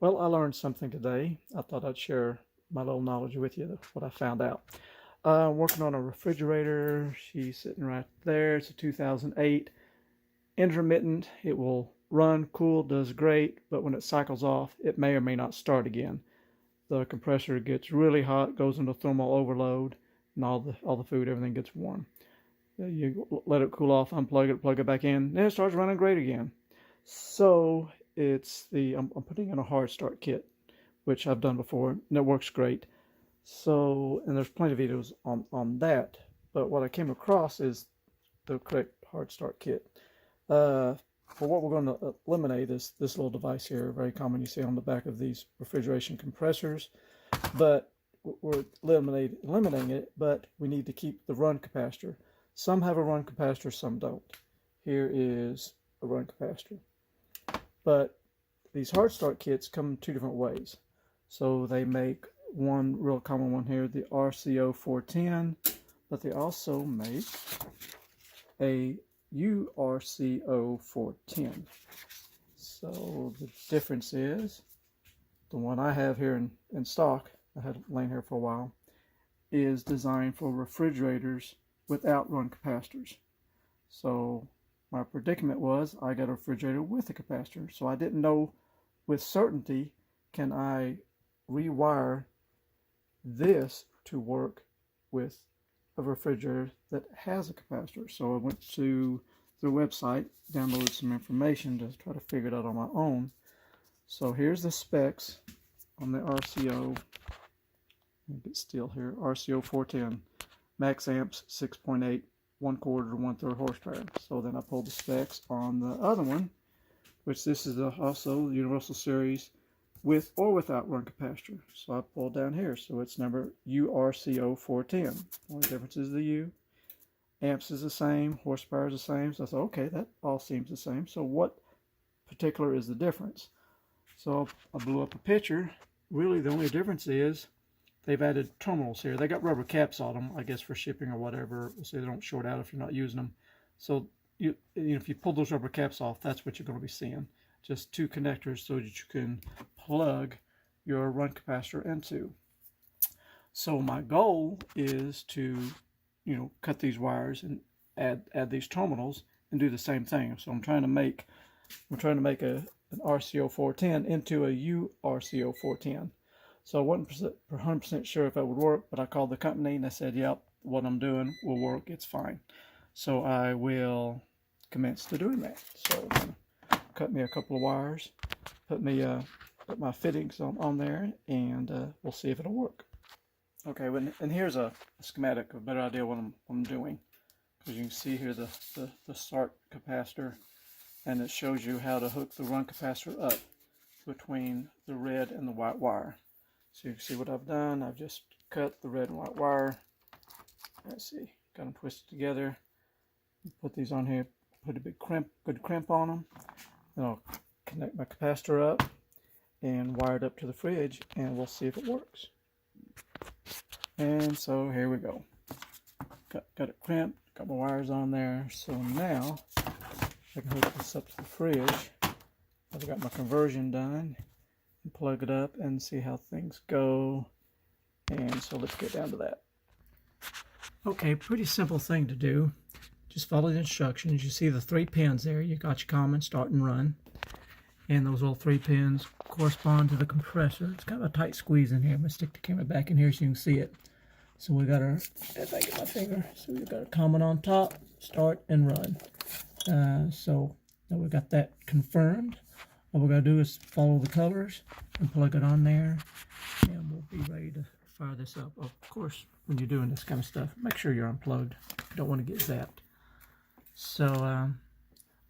Well, I learned something today. I thought I'd share my little knowledge with you, what I found out. I'm working on a refrigerator. She's sitting right there. It's a 2008 intermittent. It will run, cool, does great, but when it cycles off, it may or may not start again. The compressor gets really hot, goes into thermal overload, and all the food, everything gets warm. You let it cool off, unplug it, plug it back in, then it starts running great again. So I'm putting in a hard start kit, which I've done before, and it works great. So, and there's plenty of videos on that, but what I came across is the correct hard start kit. For what we're going to eliminate is this little device here, very common you see on the back of these refrigeration compressors, but we're eliminating it, but we need to keep the run capacitor. Some have a run capacitor, some don't. Here is a run capacitor. But these hard start kits come two different ways. So they make one real common one here, the RCO 410, but they also make a URCO 410. So the difference is, the one I have here in stock, I had it laying here for a while, is designed for refrigerators without run capacitors. So my predicament was I got a refrigerator with a capacitor, so I didn't know with certainty can I rewire this to work with a refrigerator that has a capacitor. So I went to their website, downloaded some information to try to figure it out on my own. So here's the specs on the RCO. Get still here. RCO 410, max amps 6.8, 1/4 to 1/3 horsepower. So then I pulled the specs on the other one, which this is also the Universal Series with or without run capacitor. So I pulled down here. So it's number URCO 410. Only difference is the U. Amps is the same, horsepower is the same. So I thought, okay, that all seems the same. So what particular is the difference? So I blew up a picture. Really, the only difference is they've added terminals here. They got rubber caps on them, I guess, for shipping or whatever, so they don't short out if you're not using them. So if you pull those rubber caps off, that's what you're going to be seeing. Just two connectors so that you can plug your run capacitor into. So my goal is to, cut these wires and add these terminals and do the same thing. So I'm trying to make an RCO 410 into a URCO 410. So I wasn't 100% sure if that would work, but I called the company and they said, yep, what I'm doing will work, it's fine. So I will commence to doing that. So I'm going to cut me a couple of wires, put my fittings on there, and we'll see if it'll work. Okay, and here's a schematic, a better idea what I'm doing. Because you can see here the start capacitor, and it shows you how to hook the run capacitor up between the red and the white wire. So you can see what I've done. I've just cut the red and white wire. Let's see, got them twisted together. Put these on here, put a good crimp on them. Then I'll connect my capacitor up and wire it up to the fridge, and we'll see if it works. And so here we go. Got it crimped, got my wires on there. So now I can hook this up to the fridge. I've got my conversion done. And plug it up and see how things go. And so let's get down to that. Okay, pretty simple thing to do. Just follow the instructions. You see the 3 pins there. You got your common, start and run. And those little 3 pins correspond to the compressor. It's kind of a tight squeeze in here. I'm going to stick the camera back in here so you can see it. So we got our, if I get my finger, so we've got a common on top, start and run. So now we've got that confirmed. All we're going to do is follow the colors and plug it on there, and we'll be ready to fire this up. Of course, when you're doing this kind of stuff, make sure you're unplugged. You don't want to get zapped. So I'm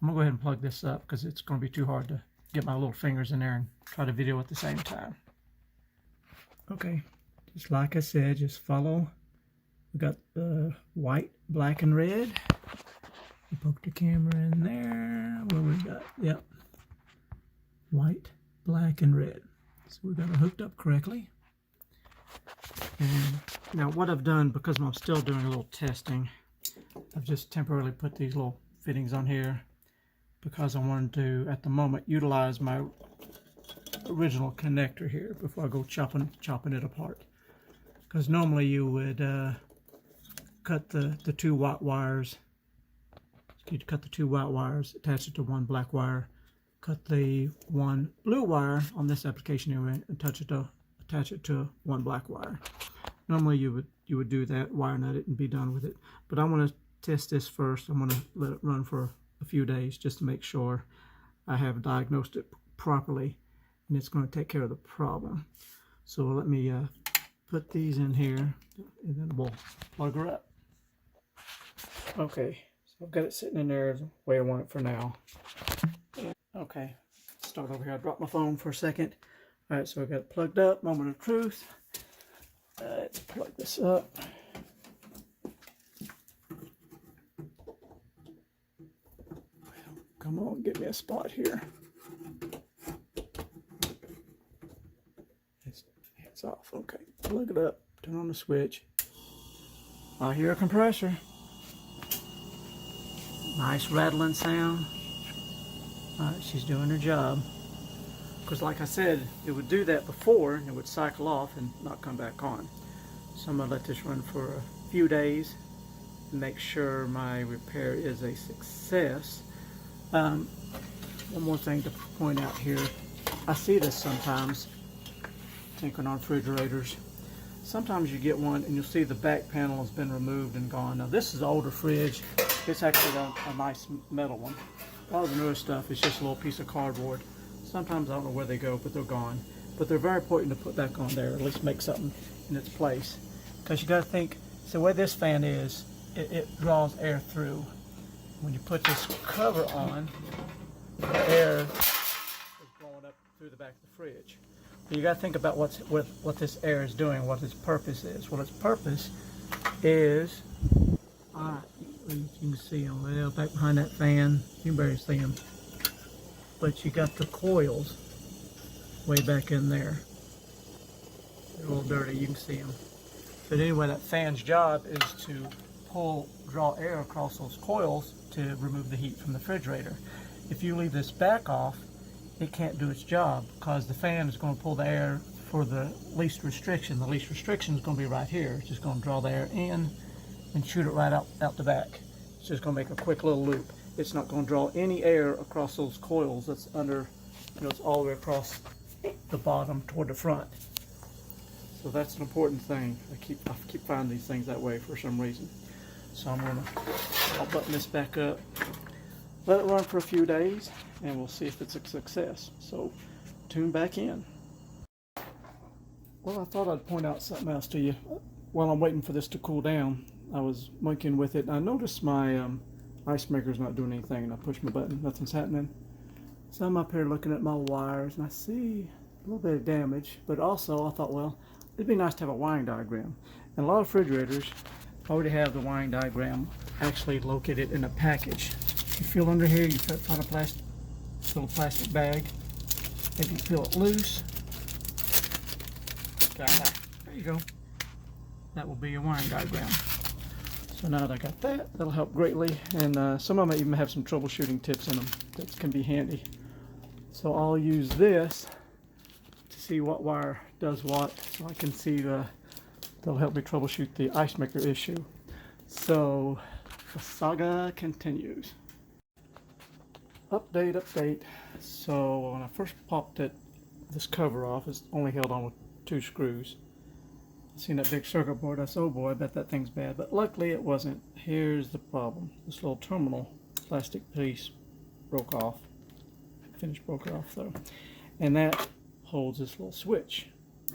going to go ahead and plug this up because it's going to be too hard to get my little fingers in there and try to video at the same time. Okay, just like I said, just follow. We got the white, black, and red. You poke the camera in there. What we got? Yep. White, black, and red. So we got it hooked up correctly. And now what I've done, because I'm still doing a little testing, I've just temporarily put these little fittings on here because I wanted to, at the moment, utilize my original connector here before I go chopping it apart. Because normally you would cut the two white wires. You'd cut the two white wires, attach it to one black wire, cut the one blue wire on this application here, and attach it to one black wire. Normally you would do that, wire nut it, and be done with it. But I want to test this first. I'm going to let it run for a few days just to make sure I have diagnosed it properly and it's going to take care of the problem. So let me put these in here and then we'll plug her up. Okay, so I've got it sitting in there the way I want it for now. Okay, start over here. I dropped my phone for a second. All right, so I got it plugged up. Moment of truth. Let's plug this up. Come on, give me a spot here. It's off. Okay, plug it up. Turn on the switch. I hear a compressor. Nice rattling sound. All right, she's doing her job. Because like I said, it would do that before and it would cycle off and not come back on. So I'm going to let this run for a few days and make sure my repair is a success. One more thing to point out here. I see this sometimes, tinkering on refrigerators. Sometimes you get one and you'll see the back panel has been removed and gone. Now this is an older fridge. It's actually a nice metal one. A lot of the newer stuff is just a little piece of cardboard. Sometimes I don't know where they go, but they're gone. But they're very important to put back on there, at least make something in its place. Because you got to think, so the way this fan is, it draws air through. When you put this cover on, the air is blowing up through the back of the fridge. But you got to think about what this air is doing, what its purpose is. Well, its purpose is, you can see them well back behind that fan. You can barely see them. But you got the coils way back in there. They're a little dirty, you can see them. But anyway, that fan's job is to draw air across those coils to remove the heat from the refrigerator. If you leave this back off, it can't do its job because the fan is going to pull the air for the least restriction. The least restriction is going to be right here. It's just going to draw the air in and shoot it right out the back. It's just going to make a quick little loop. It's not going to draw any air across those coils that's under, it's all the way across the bottom toward the front. So that's an important thing. I keep finding these things that way for some reason. So I'll button this back up, let it run for a few days, and we'll see if it's a success. So tune back in. Well, I thought I'd point out something else to you. While I'm waiting for this to cool down, I was monkeying with it, and I noticed my ice maker's not doing anything, and I push my button, nothing's happening. So I'm up here looking at my wires, and I see a little bit of damage, but also I thought, well, it'd be nice to have a wiring diagram. And a lot of refrigerators already have the wiring diagram actually located in a package. You feel under here, you find a little plastic bag, maybe peel it loose. There you go. That will be your wiring diagram. So now that I got that, that'll help greatly. And some of them even have some troubleshooting tips in them that can be handy. So I'll use this to see what wire does what, so I can see that'll help me troubleshoot the ice maker issue. So the saga continues. Update. So when I first popped this cover off, it's only held on with 2 screws. Seen that big circuit board, I said, oh boy, I bet that thing's bad. But luckily it wasn't. Here's the problem. This little terminal plastic piece broke off. Broke off though. And that holds this little switch.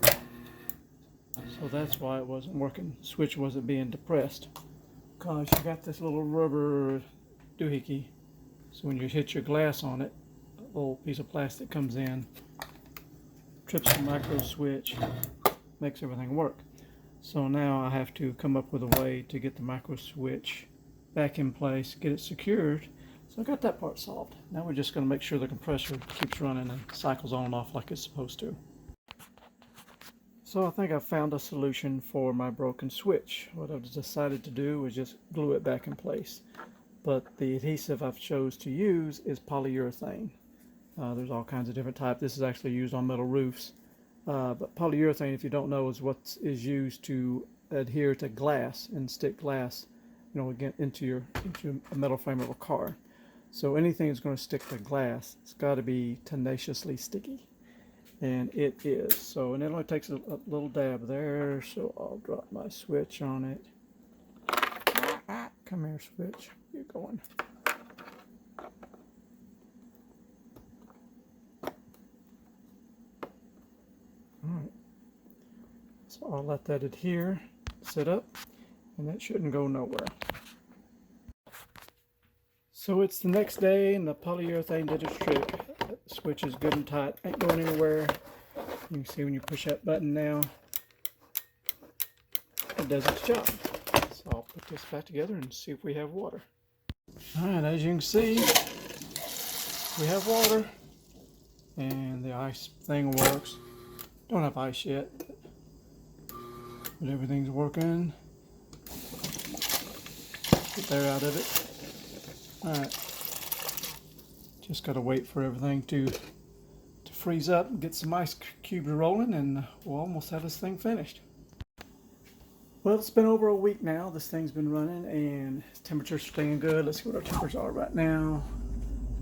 So that's why it wasn't working. The switch wasn't being depressed. Because you got this little rubber doohickey. So when you hit your glass on it, a little piece of plastic comes in, trips the micro switch, makes everything work. So now I have to come up with a way to get the micro switch back in place, get it secured. So I got that part solved. Now we're just going to make sure the compressor keeps running and cycles on and off like it's supposed to. So I think I've found a solution for my broken switch. What I've decided to do is just glue it back in place. But the adhesive I've chose to use is polyurethane. There's all kinds of different types. This is actually used on metal roofs. But polyurethane, if you don't know, is what is used to adhere to glass and stick glass, again, into a metal frame of a car. So anything that's going to stick to glass, it's got to be tenaciously sticky, and it is. So, and it only takes a little dab there. So I'll drop my switch on it. Come here, switch. You're going. Alright, so I'll let that adhere, sit up, and that shouldn't go nowhere. So it's the next day, and the polyurethane did its trick. The switch is good and tight, ain't going anywhere. You can see when you push that button now, it does its job. So I'll put this back together and see if we have water. Alright, as you can see, we have water, and the ice thing works. Don't have ice yet, but everything's working. Get the air out of it. Alright, just gotta wait for everything to freeze up and get some ice cubes rolling, and we'll almost have this thing finished. Well, it's been over a week now. This thing's been running, and temperatures are staying good. Let's see what our temperatures are right now.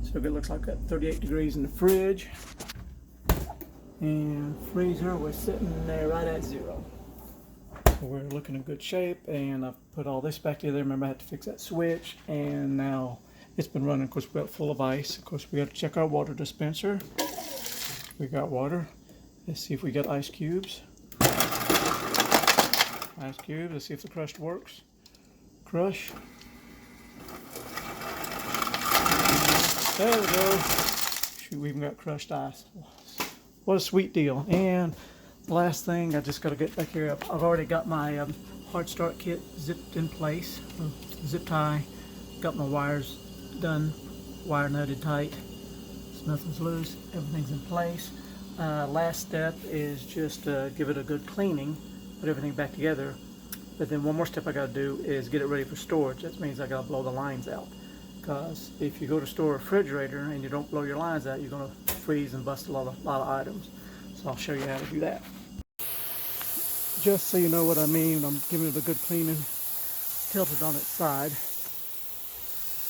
So it looks like at 38 degrees in the fridge. And freezer, we're sitting there right at 0. So we're looking in good shape, and I've put all this back together. Remember, I had to fix that switch, and now it's been running. Of course, we got full of ice. Of course, we got to check our water dispenser. We got water. Let's see if we got ice cubes. Ice cubes. Let's see if the crush works. Crush. There we go. Shoot, we even got crushed ice. What a sweet deal. And the last thing, I just got to get back here. I've already got my hard start kit zipped in place. Zip tie. Got my wires done. Wire nutted tight. So nothing's loose. Everything's in place. Last step is just give it a good cleaning. Put everything back together. But then one more step I got to do is get it ready for storage. That means I got to blow the lines out. Because if you go to store a refrigerator and you don't blow your lines out, you're going to freeze and bust a lot of items. So I'll show you how to do that. Just so you know what I mean, I'm giving it a good cleaning. Tilt it on its side.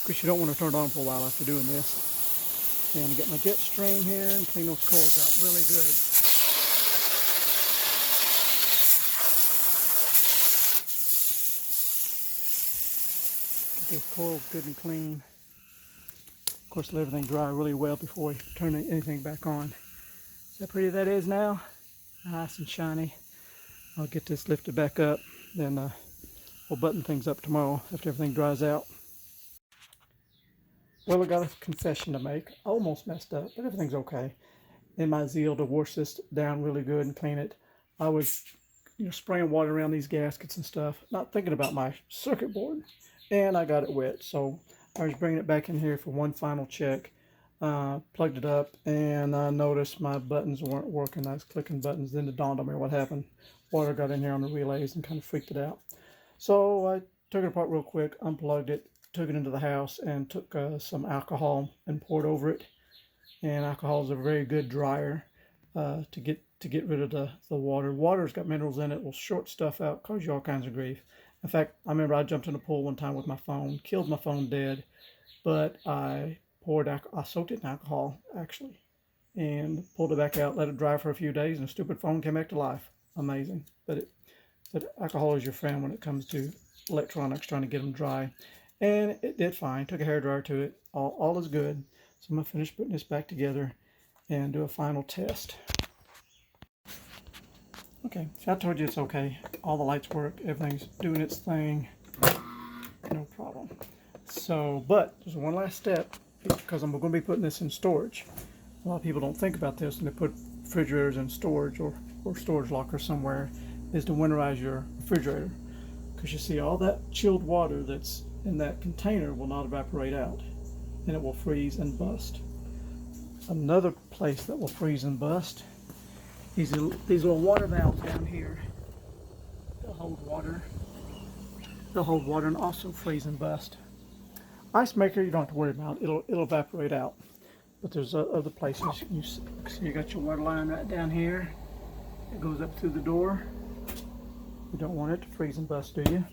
Because you don't want to turn it on for a while after doing this. And get my jet stream here and clean those coils out really good. Get those coils good and clean. Of course, let everything dry really well before we turn anything back on. See how pretty that is now? Nice and shiny. I'll get this lifted back up, then we'll button things up tomorrow after everything dries out. Well, I got a confession to make. I almost messed up, but everything's okay. In my zeal to wash this down really good and clean it, I was spraying water around these gaskets and stuff, not thinking about my circuit board, and I got it wet. So I was bringing it back in here for one final check. Plugged it up, and I noticed my buttons weren't working. I was clicking buttons, then it dawned on me what happened. Water got in here on the relays and kind of freaked it out. So I took it apart real quick, unplugged it, took it into the house, and took some alcohol and poured over it. And alcohol is a very good dryer to get rid of the water. Water's got minerals in it, will short stuff out, cause you all kinds of grief. In fact, I remember I jumped in a pool one time with my phone, killed my phone dead, but I soaked it in alcohol, actually, and pulled it back out, let it dry for a few days, and the stupid phone came back to life. Amazing. But alcohol is your friend when it comes to electronics, trying to get them dry. And it did fine. Took a hairdryer to it. All is good. So I'm going to finish putting this back together and do a final test. Okay, so I told you it's okay. All the lights work. Everything's doing its thing. No problem. So, but there's one last step, because I'm going to be putting this in storage. A lot of people don't think about this when they put refrigerators in storage or storage locker somewhere, is to winterize your refrigerator. Because you see, all that chilled water that's in that container will not evaporate out, and it will freeze and bust. Another place that will freeze and bust, these little water valves down here. They'll hold water. They'll hold water and also freeze and bust. Ice maker, you don't have to worry about. It'll evaporate out. but there's other places. You see you got your water line right down here. It goes up through the door. You don't want it to freeze and bust, do you?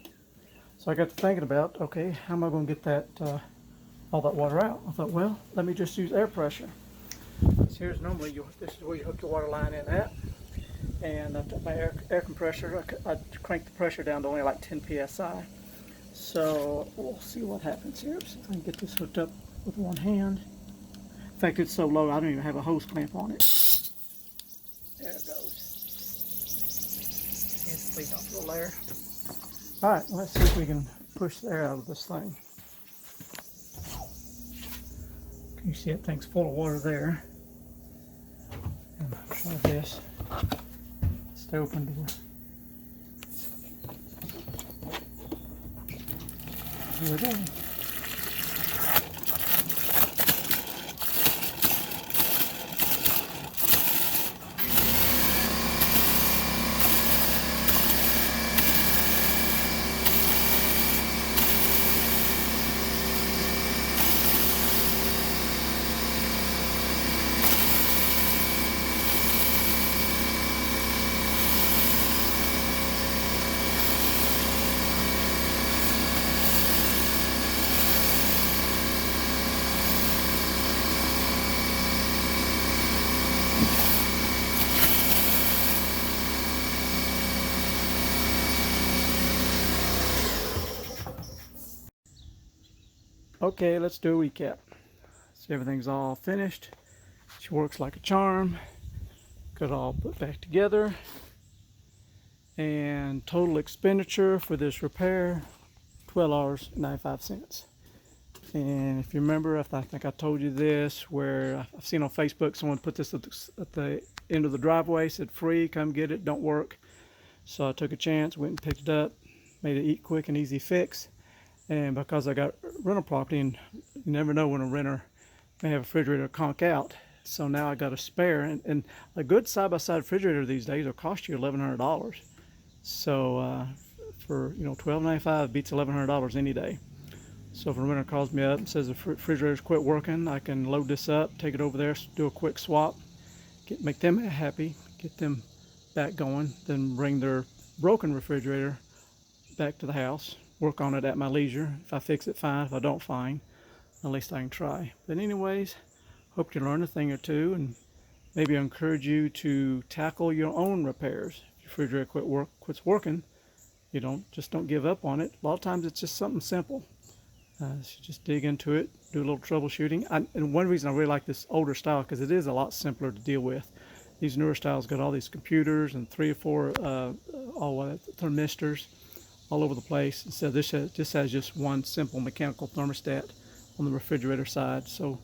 So I got to thinking about, okay, how am I going to get that all that water out? I thought, well, let me just use air pressure. So here's normally this is where you hook your water line in at, and I took my air compressor. I cranked the pressure down to only like 10 psi. So we'll see what happens here. See if I can get this hooked up with one hand. In fact, it's so low I don't even have a hose clamp on it. There it goes. It's clean off the layer. All right, let's see if we can push the air out of this thing. You see that thing's full of water there. And I'll try this. Stay open door. Here we go. Okay, let's do a recap. So everything's all finished. She works like a charm. Got it all put back together. And total expenditure for this repair, $12.95. And if you remember, I think I told you this, where I've seen on Facebook someone put this at the end of the driveway, said free, come get it, don't work. So I took a chance, went and picked it up, made it quick and easy fix. And because I got rental property, and you never know when a renter may have a refrigerator conk out, so now I got a spare. And a good side-by-side refrigerator these days will cost you $1,100. So for $12.95 beats $1,100 any day. So if a renter calls me up and says the refrigerator's quit working, I can load this up, take it over there, do a quick swap, make them happy, get them back going, then bring their broken refrigerator back to the house. Work on it at my leisure. If I fix it, fine. If I don't, fine. At least I can try. But anyways, hope you learned a thing or two, and maybe I encourage you to tackle your own repairs. If your refrigerator quits working, just don't give up on it. A lot of times it's just something simple. So just dig into it, do a little troubleshooting. And one reason I really like this older style, because it is a lot simpler to deal with. These newer styles got all these computers and 3 or 4 thermistors all over the place. Instead, this just has just one simple mechanical thermostat on the refrigerator side. So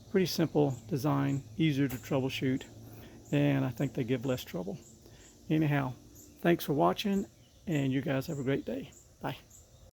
pretty simple design, easier to troubleshoot, and I think they give less trouble. Anyhow, thanks for watching, and you guys have a great day. Bye.